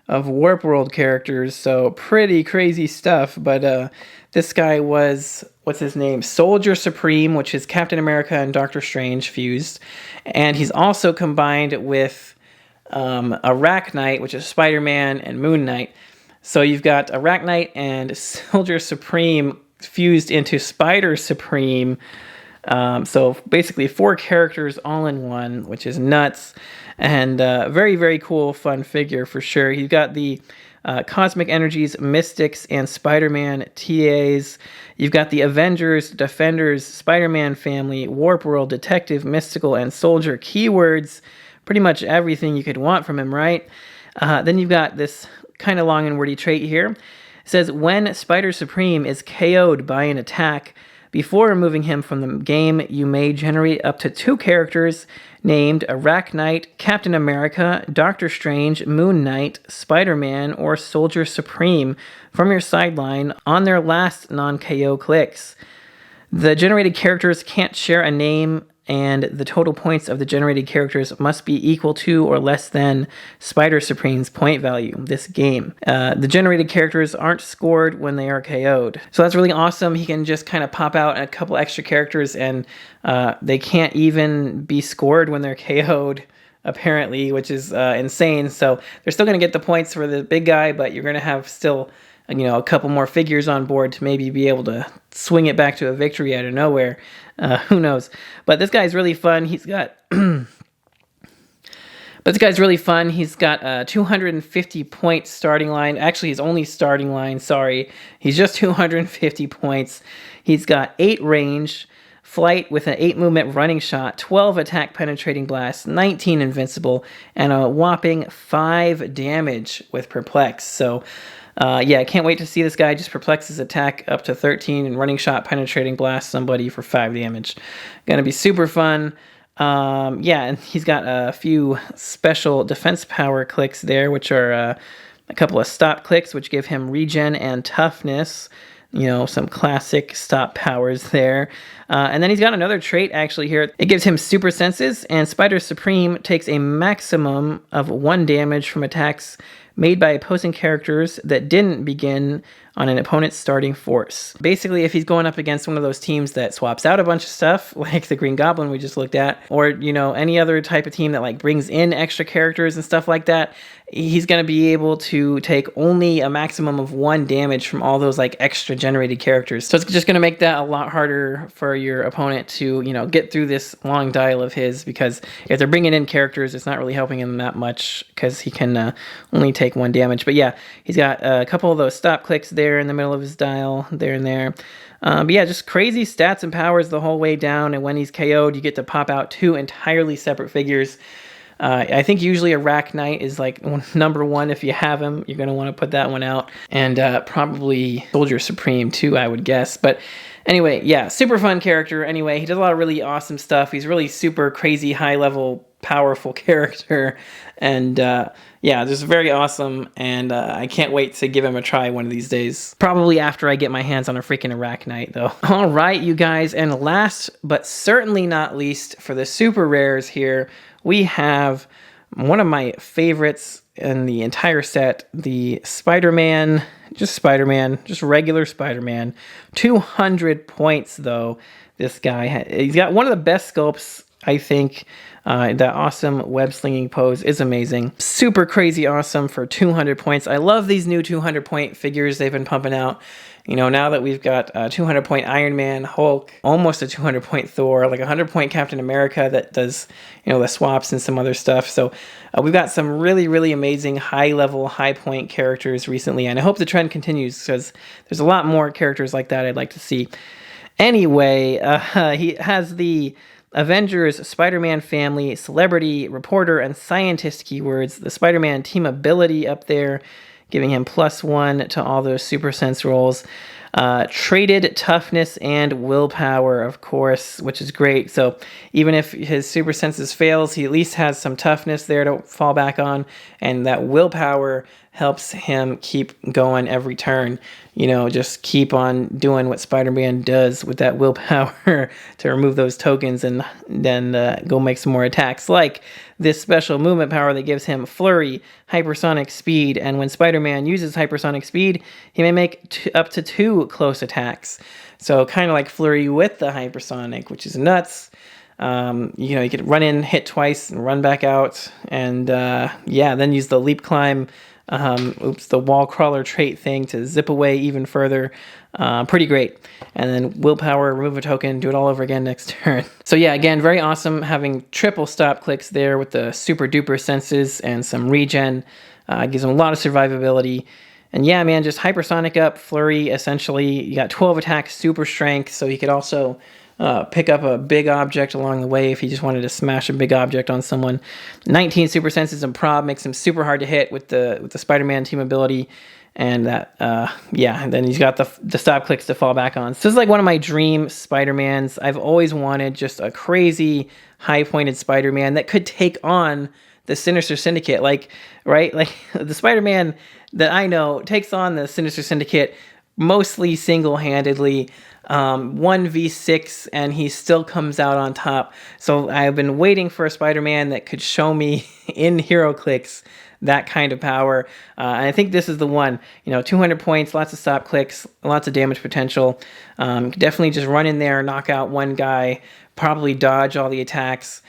of Warp World characters. So pretty crazy stuff. But this guy was, what's his name? Soldier Supreme, which is Captain America and Doctor Strange fused. And he's also combined with Arachnite, which is Spider-Man and Moon Knight. So you've got Arachnite and Soldier Supreme fused into SpiderSupreme. So basically 4 characters all in one, which is nuts. And very, very cool, fun figure for sure. You've got the Cosmic Energies, Mystics, and Spider-Man TAs. You've got the Avengers, Defenders, Spider-Man Family, Warp World, Detective, Mystical, and Soldier keywords. Pretty much everything you could want from him, right? Then you've got this kind of long and wordy trait here. It says, when SpiderSupreme is KO'd by an attack, before removing him from the game, you may generate up to 2 characters named Arachnite, Captain America, Doctor Strange, Moon Knight, Spider-Man, or Soldier Supreme from your sideline on their last non-KO clicks. The generated characters can't share a name, and the total points of the generated characters must be equal to or less than SpiderSupreme's point value this game. The generated characters aren't scored when they are KO'd. So that's really awesome. He can just kind of pop out a couple extra characters, and they can't even be scored when they're KO'd, apparently, which is insane. So they're still going to get the points for the big guy, but you're going to have still a couple more figures on board to maybe be able to swing it back to a victory out of nowhere. Who knows? But this guy's really fun. He's got... But this guy's really fun. He's got a 250 point starting line. Actually, his only starting line, sorry. He's just 250 points. He's got 8 range, flight with an 8 movement running shot, 12 attack penetrating blast, 19 invincible, and a whopping 5 damage with perplex. So... yeah, I can't wait to see this guy just perplex his attack up to 13 and running shot penetrating blast somebody for 5 damage. Gonna be super fun. Yeah, and he's got a few special defense power clicks there, which are a couple of stop clicks, which give him regen and toughness. Some classic stop powers there. And then he's got another trait actually here. It gives him super senses, and SpiderSupreme takes a maximum of 1 damage from attacks made by opposing characters that didn't begin on an opponent's starting force. Basically, if he's going up against one of those teams that swaps out a bunch of stuff, like the Green Goblin we just looked at, or, any other type of team that brings in extra characters and stuff like that, he's going to be able to take only a maximum of 1 damage from all those extra generated characters. So it's just going to make that a lot harder for your opponent to, get through this long dial of his, because if they're bringing in characters, it's not really helping him that much because he can only take 1 damage. But yeah, he's got a couple of those stop clicks there in the middle of his dial, there and there. But yeah, just crazy stats and powers the whole way down, and when he's KO'd, you get to pop out 2 entirely separate figures. I think usually Arachnite is number 1 if you have him. You're going to want to put that one out. And probably Soldier Supreme too, I would guess. But anyway, yeah, super fun character. Anyway, he does a lot of really awesome stuff. He's really super crazy, high-level, powerful character. And yeah, just very awesome. And I can't wait to give him a try one of these days. Probably after I get my hands on a freaking Arachnite, though. All right, you guys. And last but certainly not least for the super rares here, we have one of my favorites in the entire set, the Spider-Man, just regular Spider-Man. 200 points, though, this guy. He's got one of the best sculpts, I think. That awesome web slinging pose is amazing. Super crazy awesome for 200 points. I love these new 200 point figures they've been pumping out. Now that we've got a 200 point Iron Man, Hulk, almost a 200 point Thor, 100 point Captain America that does, the swaps and some other stuff. So we've got some really, really amazing high level, high point characters recently. And I hope the trend continues because there's a lot more characters like that I'd like to see. Anyway, he has the Avengers, Spider-Man Family, Celebrity, Reporter, and Scientist keywords. The Spider-Man team ability up there, giving him +1 to all those super sense rolls. Traded toughness and willpower, of course, which is great. So even if his super senses fails, he at least has some toughness there to fall back on, and that willpower helps him keep going every turn. Just keep on doing what Spider-Man does with that willpower to remove those tokens and then go make some more attacks, like this special movement power that gives him flurry, hypersonic speed, and when Spider-Man uses hypersonic speed, he may make up to 2 close attacks. So kind of like flurry with the hypersonic, which is nuts. You could run in, hit twice, and run back out, and yeah, then use the leap climb Oops, the wall crawler trait thing to zip away even further. Pretty great. And then willpower, remove a token, do it all over again next turn. So yeah, again, very awesome having triple stop clicks there with the super duper senses and some regen. Gives him a lot of survivability. And yeah, man, just hypersonic up, flurry, essentially. You got 12 attack, super strength, so he could also pick up a big object along the way if he just wanted to smash a big object on someone. 19 super senses and prob makes him super hard to hit with the Spider-Man team ability. And that, yeah, and then he's got the stop clicks to fall back on. So this is like one of my dream Spider-Mans. I've always wanted just a crazy high-pointed Spider-Man that could take on the Sinister Syndicate, like, right? Like, the Spider-Man that I know takes on the Sinister Syndicate mostly single-handedly, 1v6, and he still comes out on top. So I've been waiting for a Spider-Man that could show me in Heroclix that kind of power, and I think this is the one. 200 points, lots of stop clicks, lots of damage potential. Definitely just run in there, knock out one guy, probably dodge all the attacks.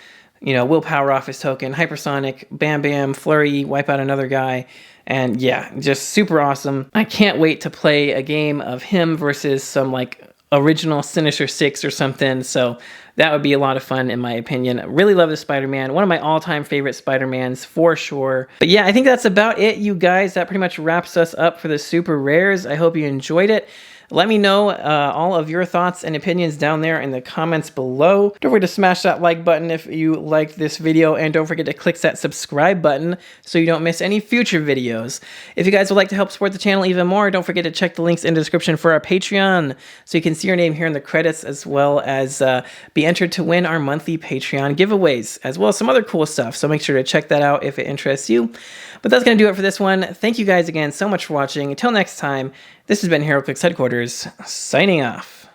Willpower off his token, hypersonic, bam bam, flurry, wipe out another guy. And yeah, just super awesome. I can't wait to play a game of him versus some like original Sinister Six or something. So that would be a lot of fun in my opinion. I really love this Spider-Man. One of my all-time favorite Spider-Mans for sure. But yeah, I think that's about it, you guys. That pretty much wraps us up for the super rares. I hope you enjoyed it. Let me know all of your thoughts and opinions down there in the comments below. Don't forget to smash that like button if you liked this video, and don't forget to click that subscribe button so you don't miss any future videos. If you guys would like to help support the channel even more, don't forget to check the links in the description for our Patreon so you can see your name here in the credits, as well as be entered to win our monthly Patreon giveaways, as well as some other cool stuff. So make sure to check that out if it interests you. But that's going to do it for this one. Thank you guys again so much for watching. Until next time, this has been Heroclix Headquarters, signing off.